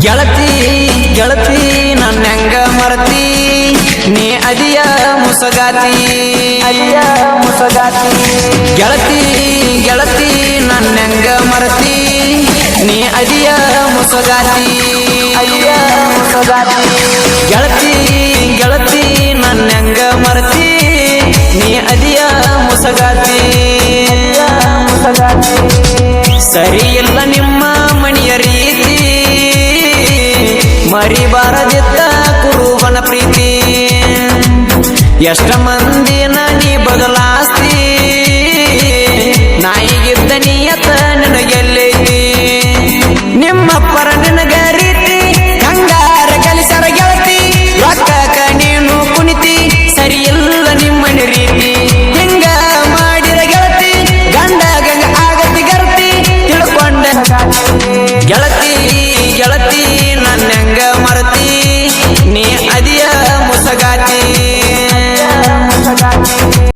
ಗೆಳತಿ ಗೆಳತಿ ನನ್ನ ಹೆಂಗ ಮರತಿ ನೀ ಅದಿಯ ಮುಸಗಾತಿ ಗೆಳತಿ ಗೆಳತಿ ನನ್ನ ಹೆಂಗ ಮರತಿ ನೀ ಅದಿಯ ಮುಸಗಾತಿ ಗೆಳತಿ ಗೆಳತಿ ನನ್ನ ಹೆಂಗ ಮರತಿ ನೀ ಅದಿಯ ಮುಸಗಾತಿ ಸರಿ ಇಲ್ಲ ನಿಮ್ಮ ಮಣಿಯ ರೀತಿ ಮರಿಬಾರದಿತ್ತ ಕುರುಬನ ಪ್ರೀತಿ ಎಷ್ಟ ಮಂದಿನ ನೀ ಬದಲಾಸ್ತಿ ನಾಯಿಗಿದ್ದ ನಿಯತ ನಿನಗೆಲ್ಲೈತಿ ನಿಮ್ಮಪ್ಪರ ನಿನಗ ರೀತಿ ಹಂಗಾರ ಕಲಿಸರ ಗೆಳತಿ ರೊಕ್ಕಕ ನೀನು ಕುಣಿತಿ ಸರಿ ಇಲ್ಲ ನಿಮ್ಮನ ರೀತಿ ಹಿಂಗ ಮಾಡಿರ ಗೆಳತಿ ಗಂಡ ಗಂಗ ಆಗತಿ ಗರ್ತಿ ತಿಳ್ಕೊಂಡ ಗೆಳತಿ ಗೆಳತಿ